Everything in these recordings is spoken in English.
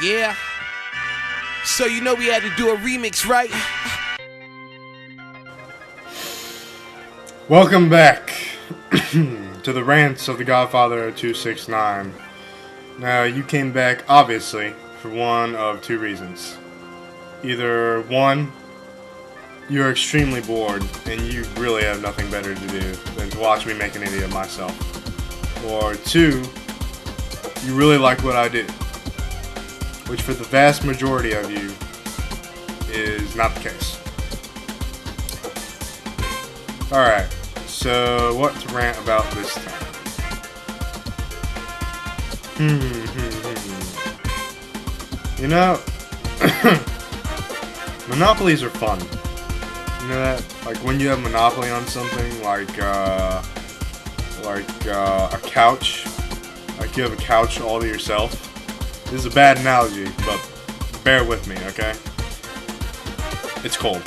Yeah. So you know we had to do a remix, right? Welcome back to the rants of the Godfather 269. Now, you came back, obviously, for one of two reasons. Either one, you're extremely bored and you really have nothing better to do than to watch me make an idiot of myself. Or two, you really like what I do, which for the vast majority of you is not the case. Alright, so what to rant about this time? You know, Monopolies are fun. You know that? Like when you have Monopoly on something, like a couch. Like you have a couch all to yourself. This is a bad analogy, but bear with me, okay? It's cold.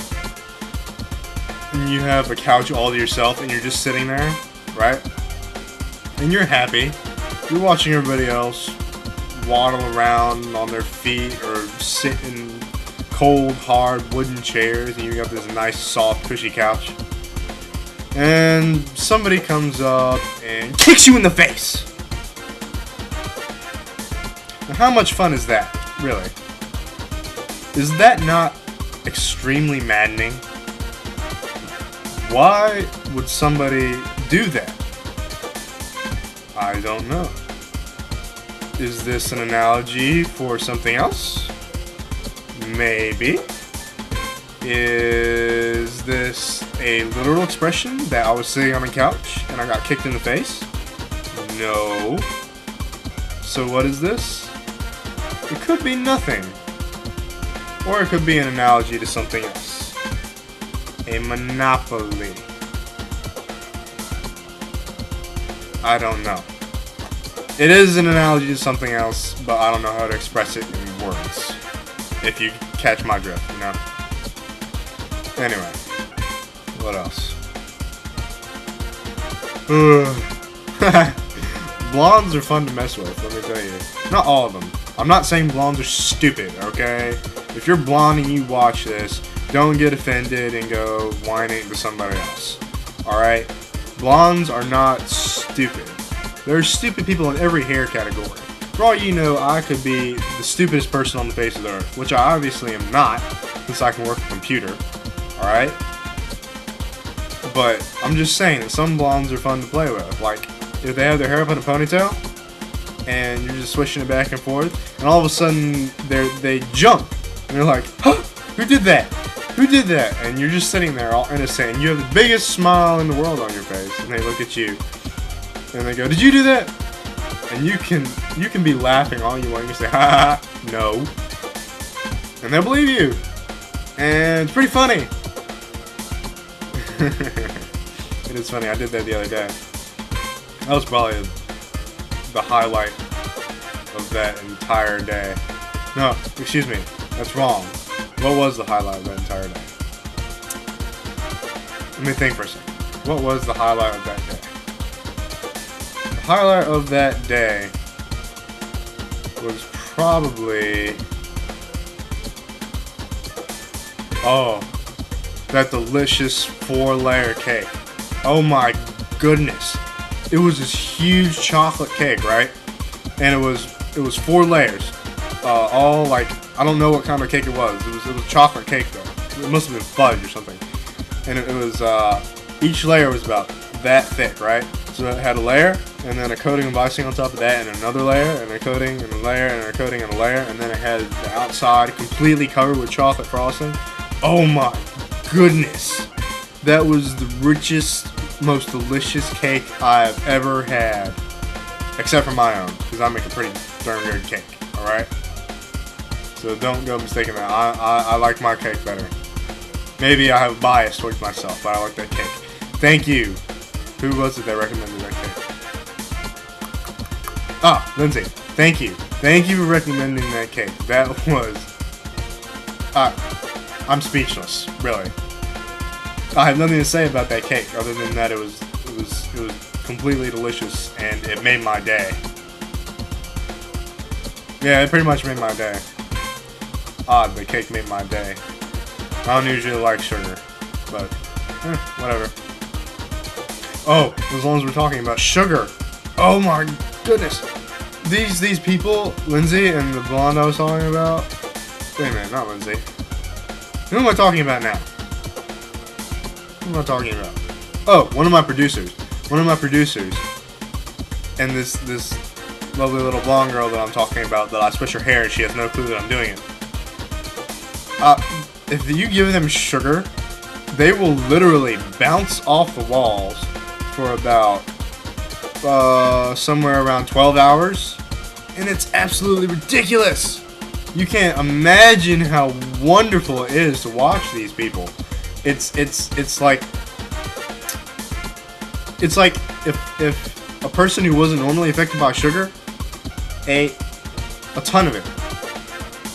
And you have a couch all to yourself and you're just sitting there, right? And you're happy. You're watching everybody else waddle around on their feet or sit in cold, hard wooden chairs, and you got this nice, soft, cushy couch. And somebody comes up and kicks you in the face. Now, how much fun is that, really? Is that not extremely maddening? Why would somebody do that? I don't know. Is this an analogy for something else? Maybe. Is this a literal expression that I was sitting on a couch and I got kicked in the face? No. So what is this? It could be nothing. Or it could be an analogy to something else. A monopoly. I don't know. It is an analogy to something else, but I don't know how to express it in words. If you catch my drift, you know? Anyway. What else? Blondes are fun to mess with, let me tell you. Not all of them. I'm not saying blondes are stupid, okay? If you're blonde and you watch this, don't get offended and go whining to somebody else. Alright? Blondes are not stupid. There are stupid people in every hair category. For all you know, I could be the stupidest person on the face of the earth, which I obviously am not, since I can work a computer. Alright? But I'm just saying that some blondes are fun to play with. Like, if they have their hair up in a ponytail, and you're just swishing it back and forth, and all of a sudden they jump, and you're like, huh, who did that? Who did that? And you're just sitting there all innocent, and you have the biggest smile in the world on your face, and they look at you, and they go, did you do that? And you can be laughing all you want, and you say, ha ha, no. And they'll believe you. And it's pretty funny. It is funny, I did that the other day. That was probably the highlight of that entire day. No, excuse me, that's wrong. What was the highlight of that entire day? Let me think for a second. What was the highlight of that day? The highlight of that day was probably... oh, that delicious 4-layer cake. Oh my goodness. It was this huge chocolate cake, right? And it was 4 layers. All like, I don't know what kind of cake it was. It was chocolate cake though. It must have been fudge or something. And it was, each layer was about that thick, right? So it had a layer, and then a coating of icing on top of that, and another layer, and a coating, and a layer, and a coating, and a layer, and then it had the outside completely covered with chocolate frosting. Oh my goodness. That was the richest, most delicious cake I've ever had. Except for my own, because I make a pretty darn good cake, alright? So don't go mistaking that. I like my cake better. Maybe I have a bias towards myself, but I like that cake. Thank you. Who was it that recommended that cake? Ah, Lindsay. Thank you. Thank you for recommending that cake. That was... I'm speechless, really. I have nothing to say about that cake other than that it was completely delicious and it made my day. Yeah, it pretty much made my day. Odd, the cake made my day. I don't usually like sugar, but whatever. Oh, as long as we're talking about sugar. Oh my goodness. These people, Lindsay and the blonde I was talking about. Wait a minute, not Lindsay. Who am I talking about now? Who am I talking about? Oh, one of my producers. One of my producers. And this lovely little blonde girl that I'm talking about, that I switch her hair and she has no clue that I'm doing it. If you give them sugar, they will literally bounce off the walls for about somewhere around 12 hours, and it's absolutely ridiculous. You can't imagine how wonderful it is to watch these people. It's like if a person who wasn't normally affected by sugar ate a ton of it,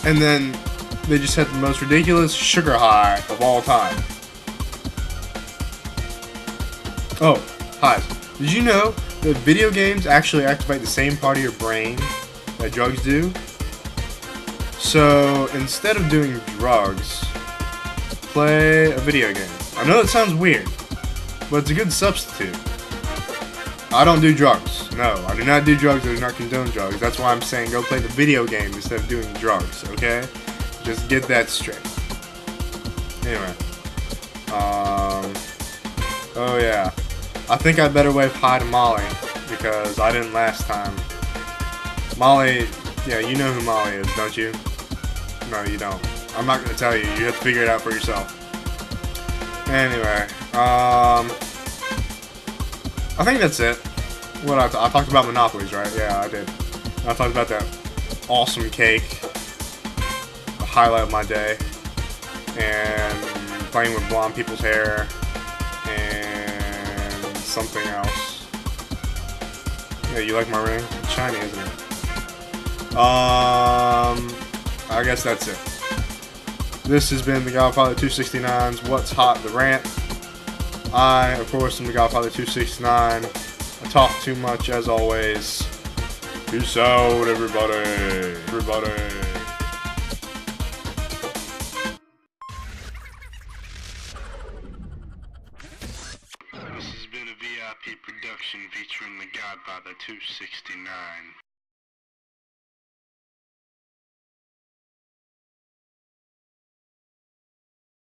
and then they just had the most ridiculous sugar high of all time. Oh, highs. Did you know that video games actually activate the same part of your brain that drugs do? So instead of doing drugs, play a video game. I know it sounds weird, but it's a good substitute. I don't do drugs. No, I do not do drugs. I do not condone drugs. That's why I'm saying go play the video game instead of doing drugs, okay? Just get that straight. Anyway. Oh yeah. I think I better wave hi to Molly, because I didn't last time. Molly, yeah, you know who Molly is, don't you? No, you don't. I'm not going to tell you. You have to figure it out for yourself. Anyway, I think that's it. What I talked about Monopolies, right? Yeah, I did. I talked about that awesome cake, the highlight of my day, and playing with blonde people's hair, and something else. Yeah, you like my ring? It's shiny, isn't it? I guess that's it. This has been the Godfather 269's What's Hot, the Rant. I, of course, am the Godfather 269. I talk too much, as always. Peace out, everybody. Everybody. This has been a VIP production featuring the Godfather 269.